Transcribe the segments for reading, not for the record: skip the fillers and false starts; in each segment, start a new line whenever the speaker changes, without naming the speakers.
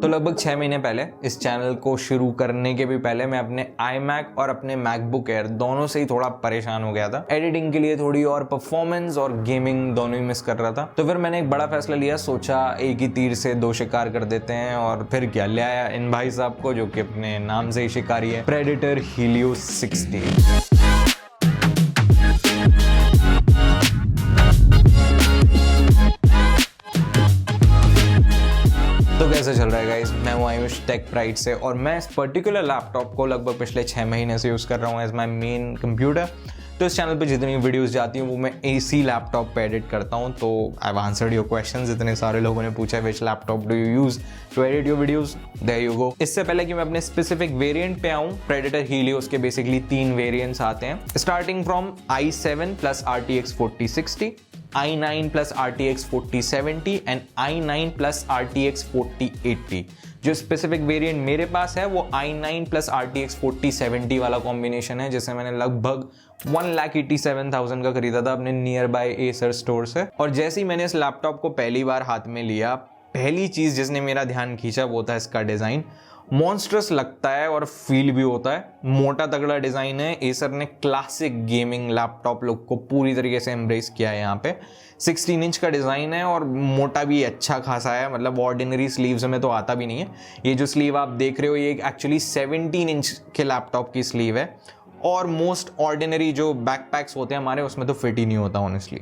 तो लगभग 6 महीने पहले इस चैनल को शुरू करने के भी पहले मैं अपने iMac और अपने MacBook Air दोनों से ही थोड़ा परेशान हो गया था। एडिटिंग के लिए थोड़ी और परफॉर्मेंस और गेमिंग दोनों ही मिस कर रहा था। तो फिर मैंने एक बड़ा फैसला लिया, सोचा एक ही तीर से दो शिकार कर देते हैं, और फिर क्या ले आया इन भाई साहब को जो कि अपने नाम से ही शिकारी है, Predator Helio 60। तो कैसे चल रहा है गाइस, मैं हूं आयुष टेक प्राइड से और मैं इस पर्टिकुलर लैपटॉप को लगभग पिछले 6 महीने से यूज़ कर रहा हूं एज माय मेन कंप्यूटर। तो इस चैनल पे जितनी वीडियोस जाती हैं वो मैं इसी लैपटॉप पे एडिट करता हूं। तो I have answered your questions. इतने सारे लोगों ने पूछा है which laptop do you use to edit your videos, there you go. इससे पहले कि मैं अपने स्पेसिफिक वेरिएंट पे आऊं, Predator Helios के बेसिकली 3 वेरिएंट्स आते हैं, starting from i7 plus RTX 4060, i9 plus RTX 4070 and i9 plus RTX 4080। जो स्पेसिफिक वेरिएंट मेरे पास है वो i9 प्लस RTX 4070 वाला कॉम्बिनेशन है, जिसे मैंने लगभग 1,87,000 का खरीदा था अपने नियर बाय एसर स्टोर से। और जैसे ही मैंने इस लैपटॉप को पहली बार हाथ में लिया, पहली चीज जिसने मेरा ध्यान खींचा वो था इसका डिजाइन। मॉन्स्ट्रस लगता है और फील भी होता है, मोटा तगड़ा डिजाइन है। एसर ने क्लासिक गेमिंग लैपटॉप लुक को पूरी तरीके से एम्ब्रेस किया है। यहाँ पे 16 इंच का डिजाइन है और मोटा भी अच्छा खासा है, मतलब ऑर्डिनरी स्लीव्स में तो आता भी नहीं है। ये जो स्लीव आप देख रहे हो ये एक्चुअली 17 इंच के लैपटॉप की स्लीव है, और मोस्ट ऑर्डिनरी जो बैकपैक्स होते हैं हमारे उसमें तो फिट ही नहीं होता ऑनेस्टली।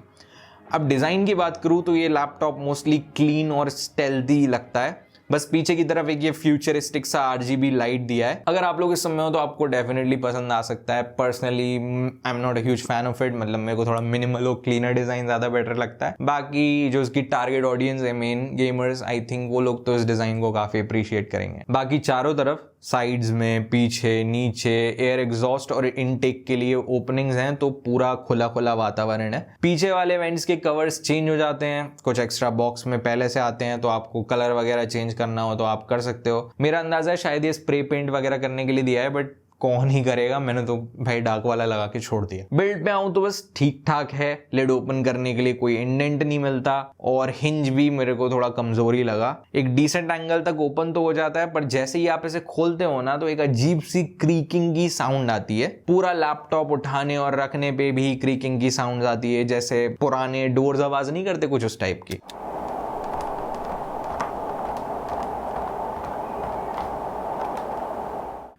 अब डिजाइन की बात करूँ तो ये लैपटॉप मोस्टली क्लीन और स्टेल्दी लगता है। बस पीछे की तरफ एक ये फ्यूचरिस्टिक सा RGB लाइट दिया है। अगर आप लोग इस समय हो तो आपको डेफिनेटली पसंद आ सकता है। Personally I am not a huge fan of it, मतलब मेरे को थोड़ा मिनिमल और क्लीनर डिजाइन ज्यादा बेटर लगता है। बाकी जो इसकी टारगेट ऑडियंस है मेन गेमर्स, आई थिंक वो लोग तो इस डिजाइन को काफी अप्रिशिएट करेंगे। बाकी चारों तरफ साइड्स में, पीछे, नीचे एयर एग्जॉस्ट और इनटेक के लिए ओपनिंग्स हैं, तो पूरा खुला खुला वातावरण है। पीछे वाले वेंट्स के कवर्स चेंज हो जाते हैं, कुछ एक्स्ट्रा बॉक्स में पहले से आते हैं, तो आपको कलर वगैरह चेंज करना हो तो आप कर सकते हो। मेरा अंदाजा है शायद ये स्प्रे पेंट वगैरह करने के लिए दिया है, बट कौन ही करेगा, मैंने तो भाई डार्क वाला लगा के छोड़ दिया। बिल्ड पे आऊं तो बस ठीक ठाक है। लिड ओपन करने के लिए कोई इंडेंट नहीं मिलता, और हिंज भी मेरे को थोड़ा कमजोरी लगा। एक डिसेंट एंगल तक ओपन तो हो जाता है, पर जैसे ही आप इसे खोलते हो ना तो एक अजीब सी क्रीकिंग की साउंड आती है। पूरा लैपटॉप उठाने और रखने पे भी क्रीकिंग की साउंड आती है, जैसे पुराने डोर्स आवाज नहीं करते कुछ उस टाइप की।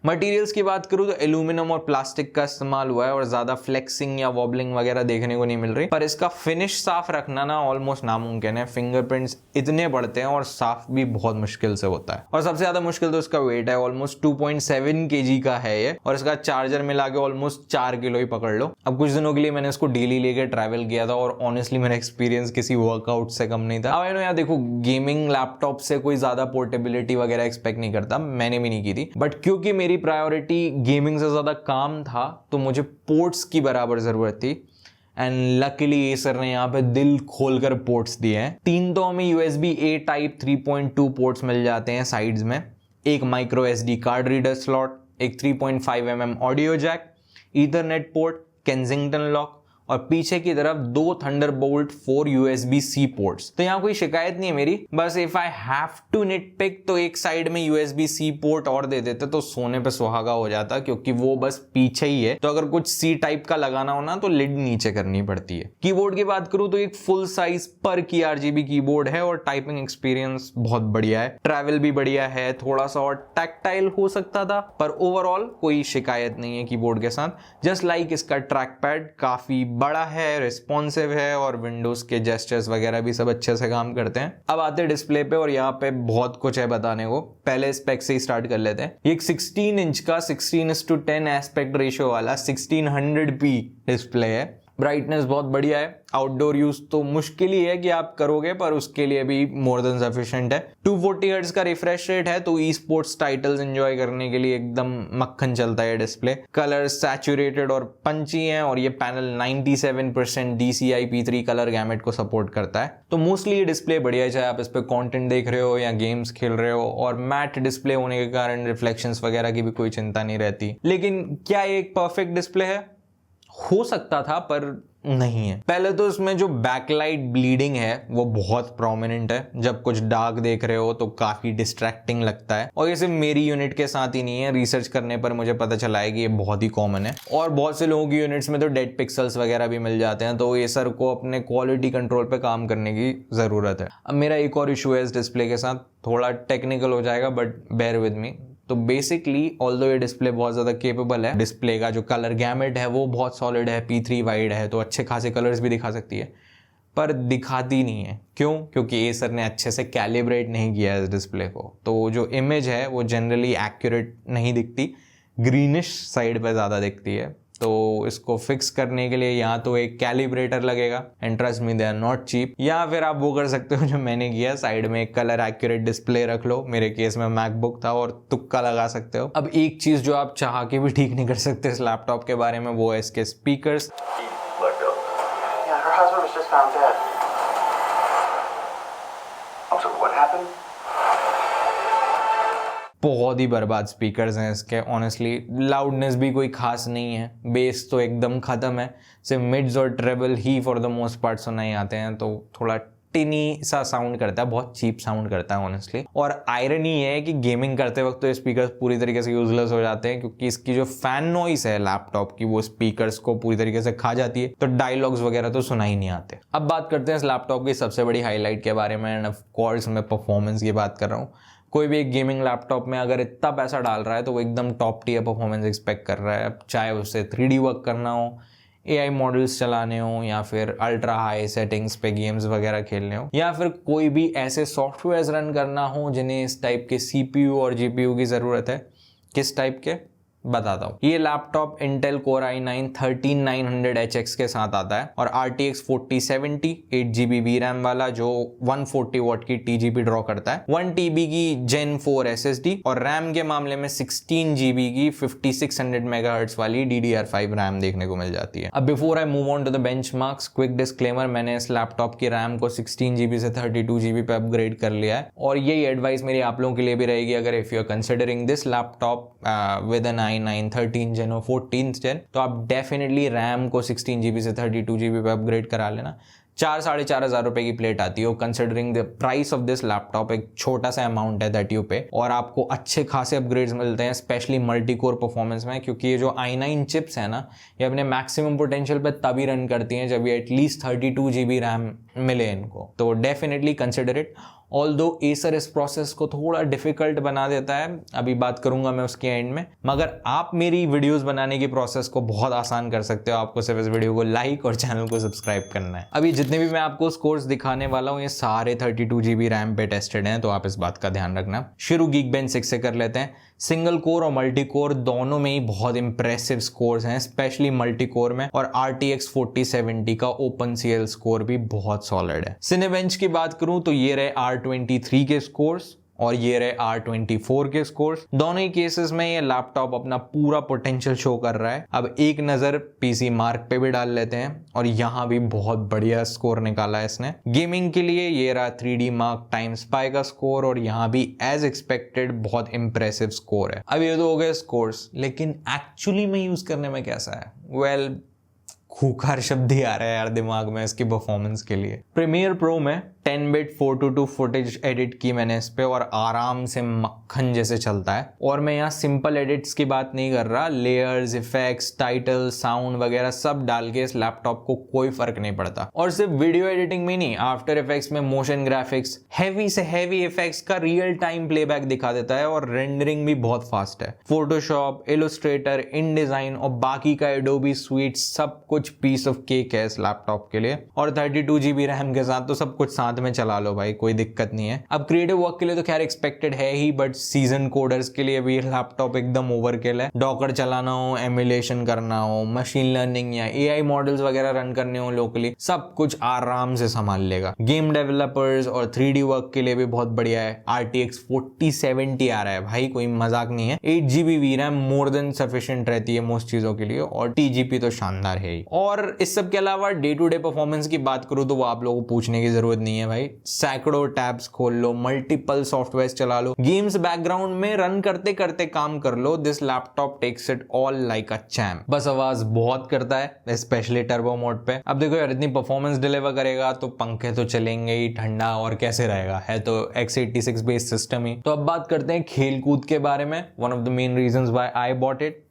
मटेरियल्स की बात करूं तो एल्यूमिनियम और प्लास्टिक का इस्तेमाल हुआ है और ज्यादा फ्लेक्सिंग या वॉबलिंग वगैरह देखने को नहीं मिल रही, पर इसका फिनिश साफ रखना ना ऑलमोस्ट नामुमकिन है। फिंगरप्रिंट्स इतने बढ़ते हैं और साफ भी बहुत मुश्किल से होता है। और सबसे ज्यादा मुश्किल तो इसका वेट है, ऑलमोस्ट 2.7 kg का है ये, और इसका चार्जर मिला के ऑलमोस्ट 4 किलो ही पकड़ लो। अब कुछ दिनों के लिए मैंने इसको डेली लेके ट्रैवल किया था और ऑनेस्टली मेरा एक्सपीरियंस किसी वर्कआउट से कम नहीं था। अब यार देखो, गेमिंग लैपटॉप से कोई ज्यादा पोर्टेबिलिटी वगैरह एक्सपेक्ट नहीं करता, मैंने भी नहीं की थी, बट क्योंकि मेरी प्रायोरिटी गेमिंग से ज्यादा काम था तो मुझे पोर्ट्स की बराबर जरूरत थी। एंड लकीली एसर ने यहाँ पे दिल खोलकर पोर्ट्स दिए हैं। 3 तो हमें USB-A टाइप 3.2 पोर्ट्स मिल जाते हैं साइड्स में, एक micro SD card reader slot, एक 3.5 mm audio jack, ethernet port, Kensington lock, और पीछे की तरफ 2 थंडरबोल्ट 4 USB-C पोर्ट्स। तो यहाँ कोई शिकायत नहीं है मेरी। बस इफ आई हैव टू निटपिक तो एक साइड में USB-C पोर्ट और दे देते तो सोने पे सुहागा हो जाता, क्योंकि वो बस पीछे ही है। तो अगर कुछ C टाइप का लगाना हो ना तो लिड नीचे करनी पड़ती है। कीबोर्ड की बात करूं तो एक फुल साइज पर की RGB कीबोर्ड है और टाइपिंग एक्सपीरियंस बहुत बढ़िया है। ट्रैवल भी बढ़िया है, थोड़ा सा और टैक्टाइल हो सकता था, पर ओवरऑल कोई शिकायत नहीं है कीबोर्ड के साथ। जस्ट लाइक इसका ट्रैक पैड काफी बड़ा है, रिस्पॉन्सिव है, और विंडोज के जेस्चर्स वगैरह भी सब अच्छे से काम करते हैं। अब आते हैं डिस्प्ले पे, और यहाँ पे बहुत कुछ है बताने को। पहले स्पेक से ही स्टार्ट कर लेते हैं। एक 16 इंच का 16:10 एस्पेक्ट रेशियो वाला 1600p डिस्प्ले है। ब्राइटनेस बहुत बढ़िया है। आउटडोर यूज तो मुश्किल ही है कि आप करोगे, पर उसके लिए भी मोर देन सफिशिएंट है। 240 हर्ट्ज का रिफ्रेश रेट है, तो ई स्पोर्ट्स टाइटल्स एंजॉय करने के लिए एकदम मक्खन चलता है डिस्प्ले। कलर सैचुरेटेड और पंची हैं, और ये panel 97% DCI P3 colour gamete को सपोर्ट करता है। तो मोस्टली ये डिस्प्ले बढ़िया है, चाहे आप इस पे कंटेंट देख रहे हो या गेम्स खेल रहे हो, और मैट डिस्प्ले होने के कारण रिफ्लेक्शंस वगैरह की भी कोई चिंता नहीं रहती। लेकिन क्या ये एक परफेक्ट डिस्प्ले है? हो सकता था पर नहीं है। पहले तो इसमें जो बैकलाइट ब्लीडिंग है वो बहुत प्रोमिनेंट है, जब कुछ डार्क देख रहे हो तो काफी डिस्ट्रैक्टिंग लगता है। और ये सिर्फ मेरी यूनिट के साथ ही नहीं है, रिसर्च करने पर मुझे पता चला है कि ये बहुत ही कॉमन है और बहुत से लोगों की यूनिट्स में तो डेड पिक्सल्स वगैरह भी मिल जाते हैं। तो एसर को अपने क्वालिटी कंट्रोल पे काम करने की जरूरत है। अब मेरा एक और इशू है इस डिस्प्ले के साथ, थोड़ा टेक्निकल हो जाएगा बट बेयर विद मी। तो बेसिकली ऑल्दो ये डिस्प्ले बहुत ज़्यादा केपेबल है, डिस्प्ले का जो कलर गैमेट है वो बहुत सॉलिड है, P3 वाइड है तो अच्छे खासे कलर्स भी दिखा सकती है, पर दिखाती नहीं है। क्यों? क्योंकि एसर ने अच्छे से कैलिब्रेट नहीं किया है इस डिस्प्ले को। तो जो इमेज है वो जनरली एक्यूरेट नहीं दिखती, ग्रीनिश साइड पे ज़्यादा दिखती है। तो इसको फिक्स करने के लिए या तो एक कैलिब्रेटर लगेगा, and trust me they are not cheap, या फिर आप वो कर सकते हो जो मैंने किया, साइड में एक कलर एक्यूरेट डिस्प्ले रख लो। मेरे केस में मैकबुक था और तुक्का लगा सकते हो। अब एक चीज जो आप चाह के भी ठीक नहीं कर सकते इस लैपटॉप के बारे में, वो है इसके स्पीकर्स। बहुत ही बर्बाद स्पीकर्स हैं इसके, ऑनेस्टली। लाउडनेस भी कोई खास नहीं है, बेस तो एकदम ख़त्म है, सिर्फ मिड्स और ट्रेबल ही फॉर द मोस्ट पार्ट सुनाई आते हैं। तो थोड़ा टिनी सा साउंड करता है, बहुत चीप साउंड करता है ऑनेस्टली। और आयरनी ये है कि गेमिंग करते वक्त तो ये स्पीकर्स पूरी तरीके से यूजलेस हो जाते हैं, क्योंकि इसकी जो फैन नॉइस है लैपटॉप की वो स्पीकर्स को पूरी तरीके से खा जाती है, तो डायलॉग्स वगैरह तो सुना ही नहीं आते। अब बात करते हैं इस लैपटॉप की सबसे बड़ी हाईलाइट के बारे में, एंड ऑफ कोर्स मैं परफॉर्मेंस की बात कर रहा हूँ। कोई भी एक गेमिंग लैपटॉप में अगर इतना पैसा डाल रहा है तो वो एकदम टॉप टियर परफॉर्मेंस एक्सपेक्ट कर रहा है, चाहे उससे 3D वर्क करना हो, AI मॉडल्स चलाने हो, या फिर अल्ट्रा हाई सेटिंग्स पे गेम्स वगैरह खेलने हो, या फिर कोई भी ऐसे सॉफ्टवेयर्स रन करना हो जिन्हें इस टाइप के CPU और GPU की ज़रूरत है। किस टाइप के बताता हूँ। ये laptop Intel Core i9 13900HX के साथ आता है और RTX 4070 8GB VRAM वाला, जो 140 वॉट की TGP ड्रॉ करता है, 1TB की Gen 4 SSD, और RAM के मामले में 16GB की 5600 MHz वाली DDR5 RAM देखने को मिल जाती है। अब before I move on to the benchmarks, quick disclaimer, मैंने इस लैपटॉप की RAM को 16GB से 32GB पे अपग्रेड कर लिया है, और यही एडवाइस मेरी आप लोगों के लिए भी रहेगी अगर if you are considering this laptop with an i9 13th Gen और 14th Gen, तो आप डेफिनेटली रैम को 16GB से 32GB पे अपग्रेड करा लेना। 4,500 रुपए की प्लेट आती है, considering the price of this laptop एक छोटा सा अमाउंट है दैट यू पे, और आपको अच्छे खासे अपग्रेड्स मिलते हैं स्पेशली मल्टी कोर परफॉर्मेंस में, क्योंकि ये जो i9 चिप्स है ना, ये अपने मैक्सिमम पोटेंशियल पे तभी रन करती हैं जब ये एटलीस्ट 32GB रैम मिले इनको। तो definitely consider it. Although Acer इस प्रोसेस को थोड़ा डिफिकल्ट बना देता है, अभी बात करूंगा मैं उसके एंड में, मगर आप मेरी वीडियोस बनाने की प्रोसेस को बहुत आसान कर सकते हो। आपको सिर्फ इस वीडियो को लाइक और चैनल को सब्सक्राइब करना है। अभी जितने भी मैं आपको स्कोर्स दिखाने वाला हूँ ये सारे 32GB रैम पे टेस्टेड हैं, तो आप इस बात का ध्यान रखना। शुरू Geekbench 6 से कर लेते हैं। सिंगल कोर और मल्टी कोर दोनों में ही बहुत इंप्रेसिव स्कोर्स हैं, स्पेशली मल्टी कोर में, और RTX 4070 का OpenCL स्कोर भी बहुत सॉलिड है। सिनेबेंच की बात करूं तो ये रहे R23 के स्कोर्स और ये रहे R24 के स्कोर्स। दोनों ही केसेस में ये लैपटॉप अपना पूरा पोटेंशियल शो कर रहा है। अब एक नजर PC मार्क पे भी डाल लेते हैं, और यहाँ भी बहुत बढ़िया स्कोर निकाला है इसने। गेमिंग के लिए ये रहा 3D Mark टाइम स्पाई का स्कोर, और यहाँ भी एज एक्सपेक्टेड बहुत इंप्रेसिव स्कोर है। अब ये तो हो गए स्कोर्स, लेकिन एक्चुअली में यूज करने में कैसा है? वेल, खूंखार शब्द ही आ रहा है यार दिमाग में इसकी परफॉर्मेंस के लिए। प्रीमियर प्रो में 10-bit 422 फुटेज एडिट की मैंने इस पे, और आराम से मक्खन जैसे चलता है। और मैं यहाँ सिंपल एडिट्स की बात नहीं कर रहा, लेयर्स, इफेक्ट्स, टाइटल, साउंड वगैरह सब डाल के इस लैपटॉप को कोई फर्क नहीं पड़ता। और सिर्फ वीडियो एडिटिंग में नहीं, आफ्टर इफेक्ट्स में मोशन ग्राफिक्स, हैवी से हैवी इफेक्ट्स का रियल टाइम प्लेबैक दिखा देता है, और रेंडरिंग भी बहुत फास्ट है। फोटोशॉप, इलस्ट्रेटर, InDesign और बाकी का एडोबी स्वीट सब कुछ पीस ऑफ केक है इस लैपटॉप के लिए। और 32GB रैम के साथ तो सब कुछ साथ में चला लो भाई, कोई दिक्कत नहीं है। अब क्रिएटिव वर्क के लिए तो खैर एक्सपेक्टेड है ही, बट सीजन कोडर्स के लिए भी लैपटॉप एकदम ओवरकिल है। डॉकर चलाना हो, एमुलेशन करना हो, मशीन लर्निंग या AI मॉडल्स वगैरह रन करने हो लोकली, सब कुछ आराम से संभाल लेगा। गेम डेवलपर्स और 3D वर्क के लिए भी बहुत बढ़िया है। RTX 4070 आ रहा है भाई, कोई मजाक नहीं है। 8GB VRAM more than sufficient रहती है मोस्ट चीजों के लिए, और TGP तो शानदार है ही। और इस सब के अलावा डे टू डे परफॉर्मेंस की बात करूं तो वो आप लोगों को पूछने की जरूरत नहीं है। है भाई, सैकड़ों टैब्स खोल लो, मल्टीपल सॉफ्टवेयर चला लो, गेम्स बैकग्राउंड में रन करते करते काम कर लो, this laptop takes it all like a champ. बस आवाज बहुत करता है, स्पेशली टर्बो मोड पे। अब देखो यार, इतनी परफॉर्मेंस डिलीवर करेगा तो पंखे तो चलेंगे ही, ठंडा और कैसे रहेगा, है तो x86 बेस्ड सिस्टम ही। तो अब बात करते हैं खेल कूद के बारे में। One of the main reasons why I bought it,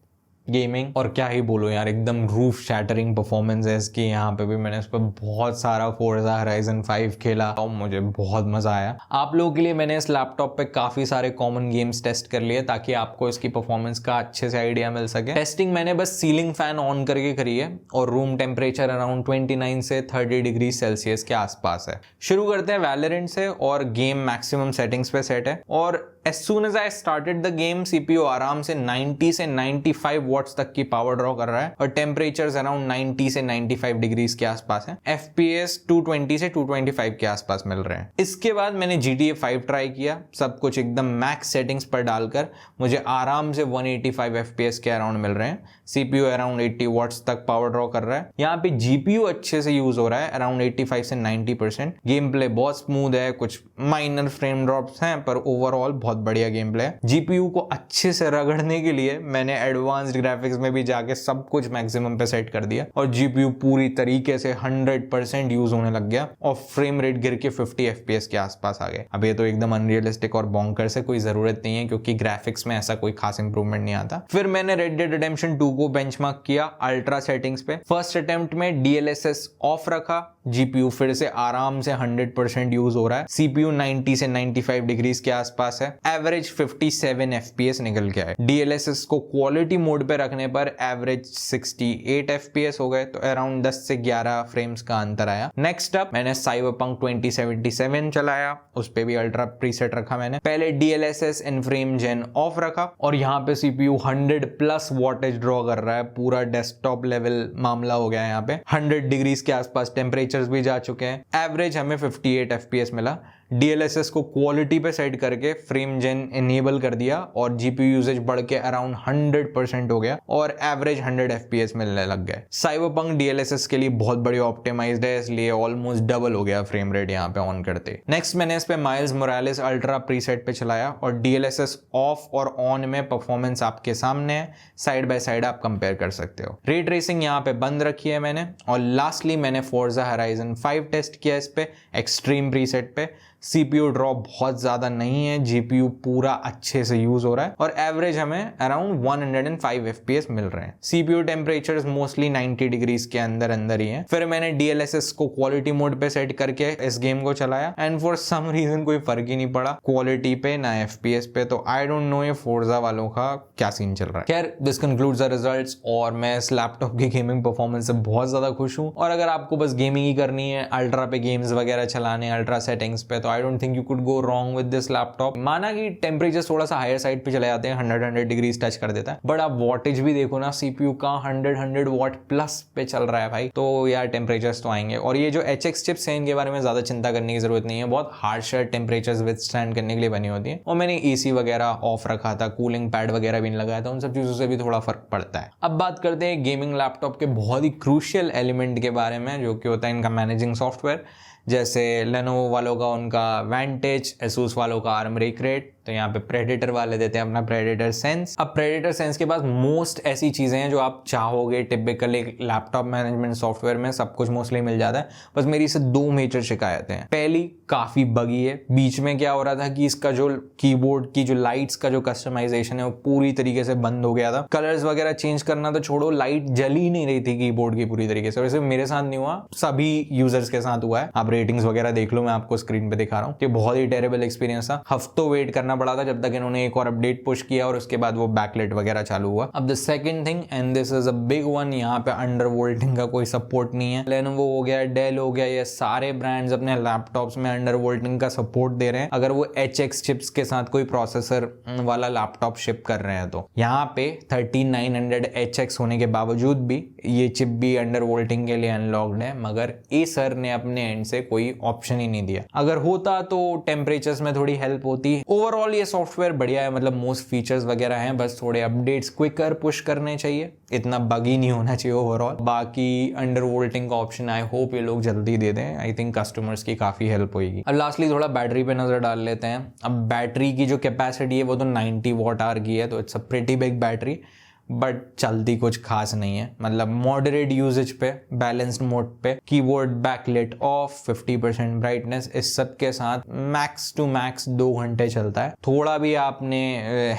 gaming. और क्या ही बोलो यार, एकदम रूफ शैटरिंग परफॉर्मेंस है इसकी। यहाँ पे भी मैंने इस पर बहुत सारा फोर्जा होराइजन 5 खेला और मुझे बहुत मजा आया। आप लोगों के लिए मैंने इस लैपटॉप पे काफी सारे कॉमन गेम्स टेस्ट कर लिए ताकि आपको इसकी परफॉर्मेंस का अच्छे से आइडिया मिल सके। टेस्टिंग मैंने बस सीलिंग फैन ऑन करके करी है और रूम टेम्परेचर अराउंड 29 से 30 डिग्री सेल्सियस के आसपास है। शुरू करते हैं वैलोरेंट से, और गेम मैक्सिमम सेटिंग्स पे सेट है। और as soon as I started the game, CPU आराम से 90 से 95 वॉट्स तक की पावर ड्रॉ कर रहा है और टेम्परेचर्स अराउंड 90 से 95 डिग्रीज के आसपास है। FPS 220 से 225 के आसपास मिल रहे हैं। इसके बाद मैंने GTA 5 ट्राई किया, सब कुछ एकदम मैक्स सेटिंग्स पर डालकर मुझे आराम से 185 FPS के अराउंड मिल रहे हैं। CPU अराउंड 80 वॉट्स तक पावर ड्रॉ कर रहा है। यहाँ पे GPU अच्छे से यूज हो रहा है, अराउंड 85 से 90%। गेम प्ले बहुत स्मूथ है, कुछ माइनर फ्रेम ड्रॉप्स हैं पर ओवरऑल बहुत बढ़िया गेम प्ले है। जीपीयू को अच्छे से रगड़ने के लिए मैंने एडवांस्ड ग्राफिक्स में भी जाके सब कुछ मैक्सिमम पे सेट कर दिया और जीपीयू पूरी तरीके से 100% यूज होने लग गया और फ्रेम रेट गिर के 50 FPS के आसपास आ गए। अब ये तो एकदम अनरियलिस्टिक और बॉन्कर से कोई जरूरत नहीं है क्योंकि ग्राफिक्स में ऐसा कोई खास इंप्रूवमेंट नहीं आता। फिर मैंने रेड डेड रिडेम्पशन 2 को बेंचमार्क किया अल्ट्रा सेटिंग्स पे। फर्स्ट अटेम्प्ट में DLSS ऑफ रखा, जीपीयू फिर से आराम से 100% यूज हो रहा है। सीपीयू 90 से 95 डिग्रीज के आसपास है। एवरेज 57 FPS निकल गया है। DLSS को क्वालिटी मोड पे रखने पर एवरेज 68 FPS हो गए, तो अराउंड 10 से 11 फ्रेम्स का अंतर आया। नेक्स्ट अप मैंने साइबरपंक 2077 चलाया, उस पे भी अल्ट्रा प्रीसेट रखा मैंने। पहले DLSS and frame gen off रखा और यहाँ पे सीपीयू 100+ वॉटेज ड्रॉ कर रहा है, पूरा डेस्कटॉप लेवल मामला हो गया है। यहाँ पे 100 डिग्रीज के आसपास टेम्परेचर भी जा चुके हैं। एवरेज हमें 58 FPS मिला। DLSS को क्वालिटी पे सेट करके फ्रेम जेन इनेबल कर दिया और जीपीयू यूसेज बढ़ के अराउंड 100% हो गया और एवरेज 100 FPS मिलने लग गए। साइबरपंक DLSS के लिए बहुत बड़ी ऑप्टिमाइज्ड है, इसलिए ऑलमोस्ट डबल हो गया फ्रेम रेट यहाँ पे ऑन करते। नेक्स्ट मैंने इस पे माइल्स मोरालेस अल्ट्रा प्रीसेट पे चलाया और DLSS ऑफ और ऑन में परफॉर्मेंस आपके सामने है, साइड बाय साइड आप कंपेयर कर सकते हो। रे ट्रेसिंग यहाँ पे बंद रखी है मैंने और लास्टली मैंने फोर्जा होराइजन 5 टेस्ट किया इस पे एक्सट्रीम प्रीसेट पे। सीपीयू ड्रॉप बहुत ज्यादा नहीं है, जीपीयू पूरा अच्छे से यूज हो रहा है और एवरेज हमें अराउंड 105 FPS मिल रहे हैं। सीपीयू टेम्परेचर्स मोस्टली 90 डिग्रीज के अंदर अंदर ही है। फिर मैंने DLSS को क्वालिटी मोड पे सेट करके इस गेम को चलाया एंड फॉर सम रीजन कोई फर्क ही नहीं पड़ा क्वालिटी पे ना FPS पे। तो आई डोंट नो ये फोर्जा वालों का क्या सीन चल रहा है। खैर दिस कंक्लूड्स द रिजल्ट्स और मैं इस लैपटॉप की गेमिंग परफॉर्मेंस से बहुत ज्यादा खुश हूँ। और अगर आपको बस गेमिंग ही करनी है, अल्ट्रा पे गेम्स वगैरह चलाने, अल्ट्रा सेटिंग्स पे, तो I don't think you could go wrong with this laptop. माना कि टेम्परेचर थोड़ा सा हायर साइड पे चले जाते हैं, 100 डिग्रीज टच कर देता है, बट आप वॉटेज भी देखो ना, सीपीयू का 100 वॉट प्लस पे चल रहा है भाई, तो यार टेम्परेचर्स तो आएंगे। और ये जो HX चिप्स हैं इनके बारे में ज्यादा चिंता करने की जरूरत नहीं है, बहुत हार्शर टेम्परेचर्स विथस्टैंड करने के लिए बनी होती है। और मैंने AC वगैरह ऑफ रखा था, कूलिंग पैड वगैरह भी नहीं लगाया था, उन सब चीजों से भी थोड़ा फर्क पड़ता है। अब बात करते हैं गेमिंग लैपटॉप के बहुत ही क्रूशियल एलिमेंट के बारे में, जो कि होता है इनका मैनेजिंग सॉफ्टवेयर। जैसे लेनोवो वालों का उनका Vantage, एसूस वालों का Armoury Crate, तो यहाँ पे प्रेडेटर वाले देते हैं अपना प्रेडेटर सेंस। अब प्रेडेटर सेंस के पास मोस्ट ऐसी चीजें हैं जो आप चाहोगे टिपिकल एक लैपटॉप मैनेजमेंट सॉफ्टवेयर में सब कुछ मोस्टली मिल जाता है। बस मेरी से 2 मेजर शिकायतें हैं। पहली, काफी बगी है। बीच में क्या हो रहा था कि इसका जो कीबोर्ड की जो लाइट्स का जो कस्टमाइजेशन है वो पूरी तरीके से बंद हो गया था। कलर्स वगैरह चेंज करना तो छोड़ो, लाइट जल ही नहीं रही थी कीबोर्ड की पूरी तरीके से। वैसे मेरे साथ नहीं हुआ, सभी यूजर्स के साथ हुआ है। आप रेटिंग्स वगैरह देख लो, मैं आपको स्क्रीन पे दिखा रहा हूँ कि बहुत ही टेरेबल एक्सपीरियंस था। हफ्तों वेट करना पड़ा था जब तक इन्होंने एक और अपडेट पुश किया और उसके बाद वो बैकलाइट वगैरह चालू हुआ। अब the second thing, and this is a big one, यहाँ पे अंडरवोल्टिंग का कोई सपोर्ट नहीं है। लेनोवो हो गया, डेल हो गया, ये सारे ब्रांड्स अपने लैपटॉप्स में अंडरवोल्टिंग का सपोर्ट दे रहे हैं अगर वो HX चिप्स के साथ कोई प्रोसेसर वाला लैपटॉप शिप कर रहे हैं। तो यहाँ पे 3900 HX होने के बावजूद भी ये चिप भी अंडरवोल्टिंग के लिए अनलॉक्ड है, मगर एसर ने अपने एंड से कोई ऑप्शन ही नहीं दिया। अगर होता तो टेम्परेचर्स में थोड़ी हेल्प होती। ओवरऑल ओवरऑल ये सॉफ्टवेयर बढ़िया है, मतलब मोस्ट फीचर्स वगैरह हैं, बस थोड़े अपडेट्स क्विकर पुश करने चाहिए, इतना बगी नहीं होना चाहिए ओवरऑल। बाकी अंडर वोल्टिंग का ऑप्शन आई होप ये लोग जल्दी दे दें, आई थिंक कस्टमर्स की काफ़ी हेल्प होगी। अब लास्टली थोड़ा बैटरी पे नज़र डाल लेते हैं। अब बैटरी की जो कैपेसिटी है वो तो 90 वॉट आवर की है, तो it's a pretty big battery, but चलती कुछ खास नहीं है। मतलब मॉडरेट यूजेज पे, बैलेंस्ड मोड पे, कीबोर्ड बैकलिट ऑफ, 50% ब्राइटनेस, इस सब के साथ मैक्स टू मैक्स 2 घंटे चलता है। थोड़ा भी आपने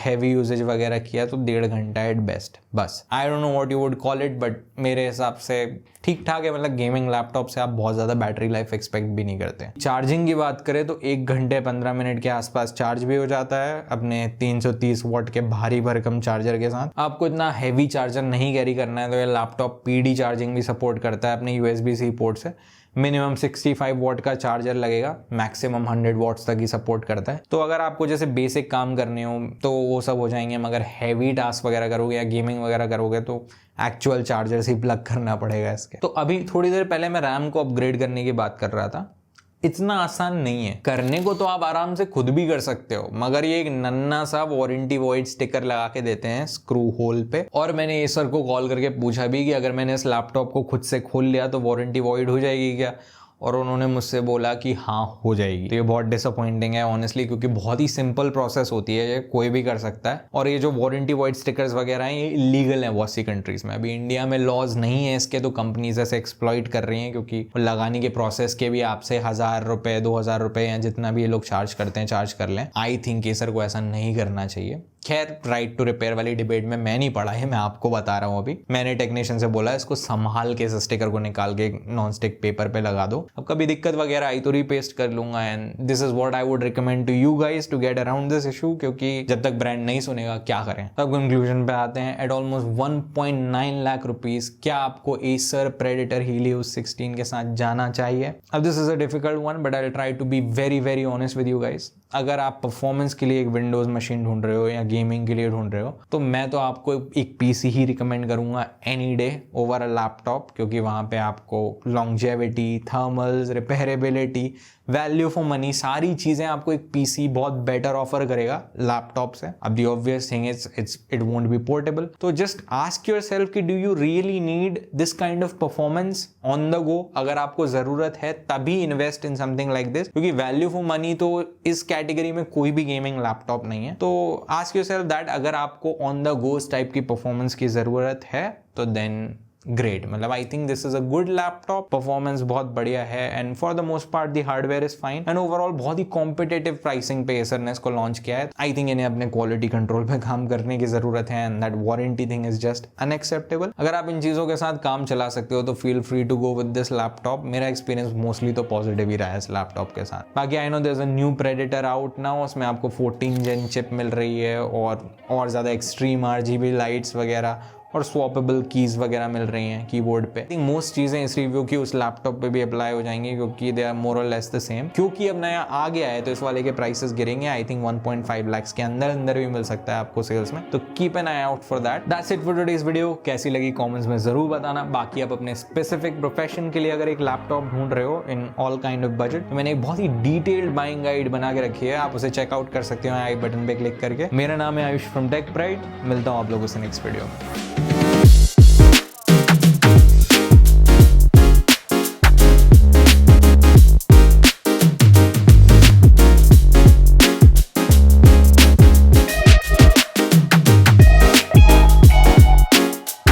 हैवी यूजेज वगैरह किया तो 1.5 घंटा एट बेस्ट, बस। I don't know what you would call it, but मेरे हिसाब से ठीक ठाक है। मतलब गेमिंग लैपटॉप से आप बहुत ज़्यादा बैटरी लाइफ एक्सपेक्ट भी नहीं करते। चार्जिंग की बात करें तो 1 घंटे 15 मिनट के आसपास चार्ज भी हो जाता है अपने 330 वॉट के भारी भरकम चार्जर के साथ। आपको इतना हैवी चार्जर नहीं कैरी करना है तो ये लैपटॉप पीडी चार्जिंग भी सपोर्ट करता है अपने USB-C पोर्ट से। मिनिमम 65 वॉट का चार्जर लगेगा, मैक्सिमम 100 वॉट्स तक ही सपोर्ट करता है। तो अगर आपको जैसे बेसिक काम करने हो तो वो सब हो जाएंगे, मगर हैवी टास्क वगैरह करोगे या गेमिंग वगैरह करोगे तो एक्चुअल चार्जर से प्लग करना पड़ेगा इसके। तो अभी थोड़ी देर पहले मैं रैम को अपग्रेड करने की बात कर रहा था। इतना आसान नहीं है करने को, तो आप आराम से खुद भी कर सकते हो, मगर ये एक नन्ना सा वारंटी वॉइड स्टिकर लगा के देते हैं स्क्रू होल पे। और मैंने एसर को कॉल करके पूछा भी कि अगर मैंने इस लैपटॉप को खुद से खोल लिया तो वारंटी वॉइड हो जाएगी क्या, और उन्होंने मुझसे बोला कि हाँ हो जाएगी। तो ये बहुत डिसअपॉइंटिंग है ऑनेस्टली, क्योंकि बहुत ही सिंपल प्रोसेस होती है, ये कोई भी कर सकता है। और ये जो वारंटी वॉइड स्टिकर्स वगैरह हैं ये इलीगल हैं बहुत सी कंट्रीज में। अभी इंडिया में लॉज नहीं है इसके, तो कंपनीज ऐसे एक्सप्लॉइट कर रही हैं, क्योंकि लगाने के प्रोसेस के भी आपसे 1000 रुपये 2000 रुपये या जितना भी ये लोग चार्ज करते हैं चार्ज कर लें। आई थिंक एसर को ऐसा नहीं करना चाहिए। खैर, राइट टू रिपेयर वाली डिबेट में मैं नहीं पड़ा है, मैं आपको बता रहा हूँ। अभी मैंने टेक्नीशियन से बोला इसको संभाल के स्टिकर को निकाल के नॉन स्टिक पेपर पे लगा दो, अब कभी दिक्कत वगैरह आई तो रीपेस्ट कर लूंगा। And this is what I would recommend to you guys to get around this issue, क्योंकि जब तक ब्रांड नहीं सुनेगा क्या करें। अब कंक्लूजन पे आते हैं। एट ऑलमोस्ट 1.9 लाख रुपीज क्या आपको एसर प्रेडेटर हीलियोस 16 के साथ जाना चाहिए? अब this is a difficult one, but I will try to be very very honest with you guys. अगर आप परफॉर्मेंस के लिए एक विंडोज मशीन ढूंढ रहे हो या गेमिंग के लिए ढूंढ रहे हो, तो मैं तो आपको एक पीसी ही रिकमेंड करूंगा any day over a laptop, क्योंकि वहां पे आपको longevity, thermals, repairability, value for money, सारी चीजें आपको एक पीसी बहुत बेटर ऑफर करेगा लैपटॉप से। अब the obvious thing is it won't be portable. तो जस्ट आस्क योरसेल्फ कि do you really need this kind of performance on the go? अगर आपको जरूरत है तभी invest in something like this, क्योंकि वैल्यू फॉर मनी तो इस कैटेगरी में कोई भी गेमिंग लैपटॉप नहीं है। तो आस्क योरसेल्फ दैट अगर आपको ऑन द गो टाइप की परफॉर्मेंस की जरूरत है तो देन ग्रेट। मतलब I think this is a good laptop, performance बहुत बढ़िया है and for the most part the hardware is fine and overall बहुत ही कॉम्पिटेटिव प्राइसिंग पे एसर ने इसको लॉन्च किया है। आई थिंक इन्हें अपने क्वालिटी कंट्रोल पे काम करने की जरूरत है and that warranty thing is just unacceptable. अगर आप इन चीजों के साथ काम चला सकते हो तो feel free to go with this laptop. मेरा एक्सपीरियंस मोस्टली तो पॉजिटिव ही रहा है इस लैपटॉप के साथ। बाकी I know there is a new Predator out now, उसमें आपको 14 जेन चिप मिल रही है और ज्यादा एक्सट्रीम RGB लाइट्स वगैरह और स्वॉपेबल कीज वगैरह मिल रही हैं कीबोर्ड पे। आई थिंक मोस्ट चीजें इस रिव्यू की उस लैपटॉप पे भी अप्लाई हो जाएंगी, क्योंकि दे आर मोर और लेस द सेम। क्योंकि अब नया आ गया है तो इस वाले के प्राइसेस गिरेंगे। आई थिंक 1.5 लाख के अंदर भी मिल सकता है आपको सेल्स में, तो keep an I out for that. That's it for today's video. कैसी लगी कमेंट्स में जरूर बताना। बाकी आप अपने स्पेसिफिक प्रोफेशन के लिए अगर एक लैपटॉप ढूंढ रहे हो in all kind of budget, तो मैंने एक बहुत ही डिटेल्ड बाइंग गाइड बना के रखी है, आप उसे चेकआउट कर सकते हो आई बटन पे क्लिक करके। मेरा नाम है आयुष फ्रॉम टेक प्राइड। मिलता हूँ आप लोगों से नेक्स्ट वीडियो में।